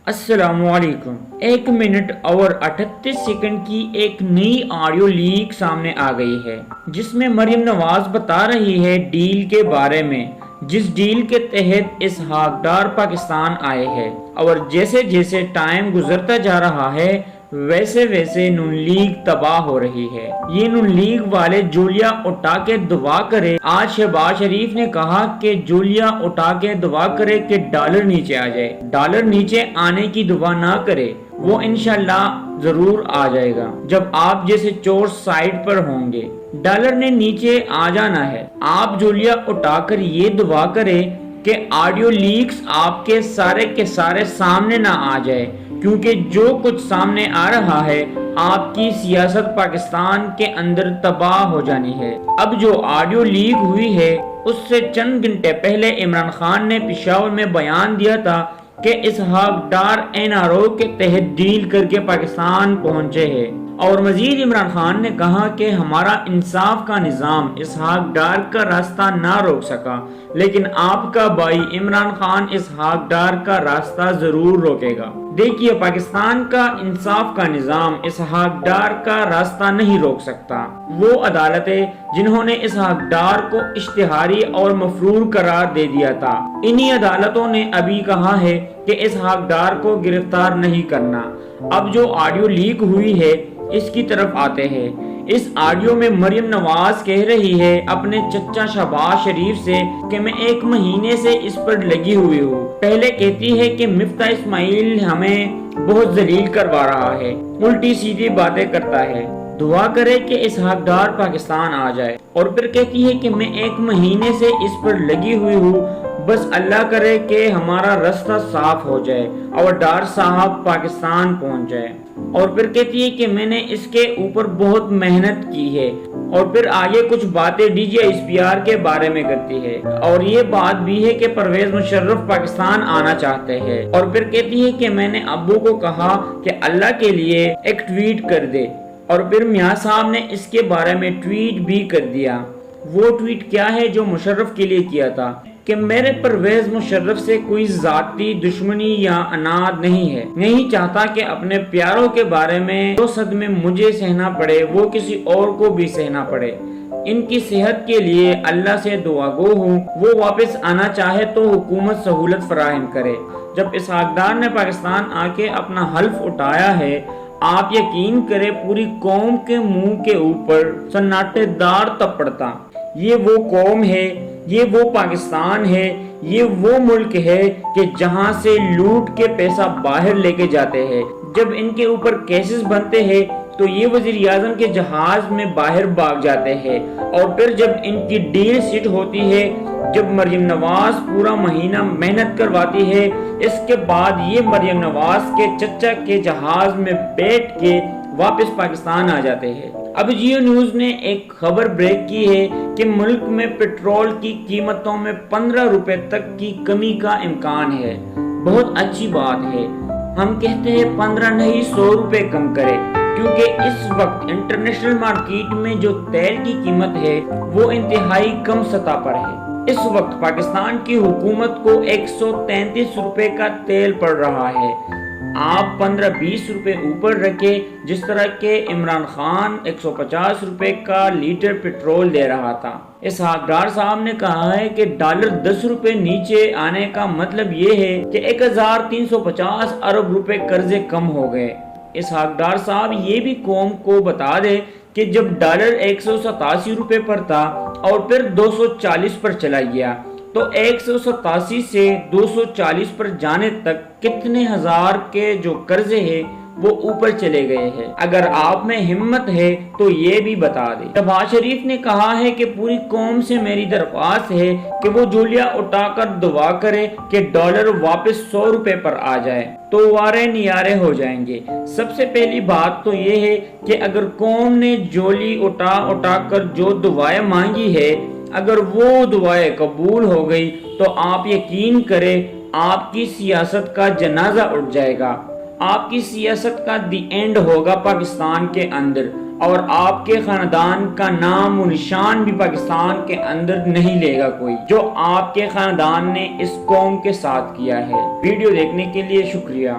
السلام علیکم۔ 1 منٹ اور 38 سیکنڈ کی ایک نئی آڈیو لیک سامنے آ گئی ہے جس میں مریم نواز بتا رہی ہے ڈیل کے بارے میں، جس ڈیل کے تحت اسحاق ڈار پاکستان آئے ہیں، اور جیسے جیسے ٹائم گزرتا جا رہا ہے ویسے ویسے نون لیگ تباہ ہو رہی ہے۔ یہ نون لیگ والے جولیا اٹھا کے دعا کرے۔ آج شہباز شریف نے کہا کہ جولیا اٹھا کے دعا کرے کہ ڈالر نیچے آ جائے۔ ڈالر نیچے آنے کی دعا نہ کرے، وہ انشاءاللہ ضرور آ جائے گا جب آپ جیسے چور سائیڈ پر ہوں گے۔ ڈالر نے نیچے آ جانا ہے۔ آپ جولیا اٹھا کر یہ دعا کرے کہ آڈیو لیکس آپ کے سارے سامنے نہ آ جائے، کیونکہ جو کچھ سامنے آ رہا ہے آپ کی سیاست پاکستان کے اندر تباہ ہو جانی ہے۔ اب جو آڈیو لیک ہوئی ہے اس سے چند گھنٹے پہلے عمران خان نے پشاور میں بیان دیا تھا کہ اسحاق ڈار NRO کے تحت ڈیل کر کے پاکستان پہنچے ہیں، اور مزید عمران خان نے کہا کہ ہمارا انصاف کا نظام اسحاق ڈار کا راستہ نہ روک سکا، لیکن آپ کا بھائی عمران خان اسحاق ڈار کا راستہ ضرور روکے گا۔ دیکھیے، پاکستان کا انصاف کا نظام اسحاق ڈار کا راستہ نہیں روک سکتا۔ وہ عدالتیں جنہوں نے اسحاق ڈار کو اشتہاری اور مفرور قرار دے دیا تھا، انہی عدالتوں نے ابھی کہا ہے کہ اسحاق ڈار کو گرفتار نہیں کرنا۔ اب جو آڈیو لیک ہوئی ہے اس کی طرف آتے ہیں۔ اس آڈیو میں مریم نواز کہہ رہی ہے اپنے چچا شہباز شریف سے کہ میں 1 مہینے سے اس پر لگی ہوئی ہوں۔ پہلے کہتی ہے کہ مفتاح اسماعیل ہمیں بہت ذلیل کروا رہا ہے، الٹی سیدھی باتیں کرتا ہے، دعا کرے کہ اسحاق ڈار پاکستان آ جائے، اور پھر کہتی ہے کہ میں 1 مہینے سے اس پر لگی ہوئی ہوں، بس اللہ کرے کہ ہمارا راستہ صاف ہو جائے اور ڈار صاحب پاکستان پہنچ جائے، اور پھر کہتی ہے کہ میں نے اس کے اوپر بہت محنت کی ہے، اور پھر آگے کچھ باتیں DGSPR کے بارے میں کرتی ہے، اور یہ بات بھی ہے کہ پرویز مشرف پاکستان آنا چاہتے ہیں، اور پھر کہتی ہے کہ میں نے ابو کو کہا کہ اللہ کے لیے ایک ٹویٹ کر دے، اور پھر میاں صاحب نے اس کے بارے میں ٹویٹ بھی کر دیا۔ وہ ٹویٹ کیا ہے جو مشرف کے لیے کیا تھا کہ میرے پرویز مشرف سے کوئی ذاتی دشمنی یا عناد نہیں ہے، نہیں چاہتا کہ اپنے پیاروں کے بارے میں جو صدمے مجھے سہنا پڑے وہ کسی اور کو بھی سہنا پڑے۔ ان کی صحت کے لیے اللہ سے دعا گو ہوں، وہ واپس آنا چاہے تو حکومت سہولت فراہم کرے۔ جب اسحاق ڈار نے پاکستان آ کے اپنا حلف اٹھایا ہے، آپ یقین کریں پوری قوم کے منہ کے اوپر سناٹے دار تپڑتا۔ یہ وہ قوم ہے، یہ وہ پاکستان ہے، یہ وہ ملک ہے کہ جہاں سے لوٹ کے پیسہ باہر لے کے جاتے ہیں۔ جب ان کے اوپر کیسز بنتے ہیں تو یہ وزیر اعظم کے جہاز میں باہر بھاگ جاتے ہیں، اور پھر جب ان کی ڈیل سیٹ ہوتی ہے، جب مریم نواز پورا مہینہ محنت کرواتی ہے، اس کے بعد یہ مریم نواز کے چچا کے جہاز میں بیٹھ کے واپس پاکستان آ جاتے ہیں۔ اب جیو نیوز نے ایک خبر بریک کی ہے کہ ملک میں پیٹرول کی قیمتوں میں 15 روپے تک کی کمی کا امکان ہے۔ بہت اچھی بات ہے، ہم کہتے ہیں 15 نہیں 100 روپے کم کرے، کیونکہ اس وقت انٹرنیشنل مارکیٹ میں جو تیل کی قیمت ہے وہ انتہائی کم سطح پر ہے۔ اس وقت پاکستان کی حکومت کو 133 روپے کا تیل پڑ رہا ہے۔ آپ 15-20 روپے اوپر رکھے، جس طرح کہ عمران خان 150 روپے کا لیٹر پیٹرول دے رہا تھا۔ اسحاق ڈار صاحب نے کہا ہے کہ ڈالر 10 روپے نیچے آنے کا مطلب یہ ہے کہ 1350 ارب روپے قرضے کم ہو گئے۔ اسحاق ڈار صاحب یہ بھی قوم کو بتا دے کہ جب ڈالر 187 روپے پر تھا اور پھر 240 پر چلا گیا، تو 187 سے 240 پر جانے تک کتنے ہزار کے جو قرضے ہیں وہ اوپر چلے گئے ہیں۔ اگر آپ میں ہمت ہے تو یہ بھی بتا دیں۔ شہباز شریف نے کہا ہے کہ پوری قوم سے میری درخواست ہے کہ وہ جولیا اٹھا کر دعا کرے کہ ڈالر واپس 100 روپے پر آ جائے تو وارے نیارے ہو جائیں گے۔ سب سے پہلی بات تو یہ ہے کہ اگر قوم نے جولی اٹھا کر جو دعائیں مانگی ہے، اگر وہ دعائیں قبول ہو گئی تو آپ یقین کریں آپ کی سیاست کا جنازہ اٹھ جائے گا، آپ کی سیاست کا دی اینڈ ہوگا پاکستان کے اندر، اور آپ کے خاندان کا نام و نشان بھی پاکستان کے اندر نہیں لے گا کوئی، جو آپ کے خاندان نے اس قوم کے ساتھ کیا ہے۔ ویڈیو دیکھنے کے لیے شکریہ۔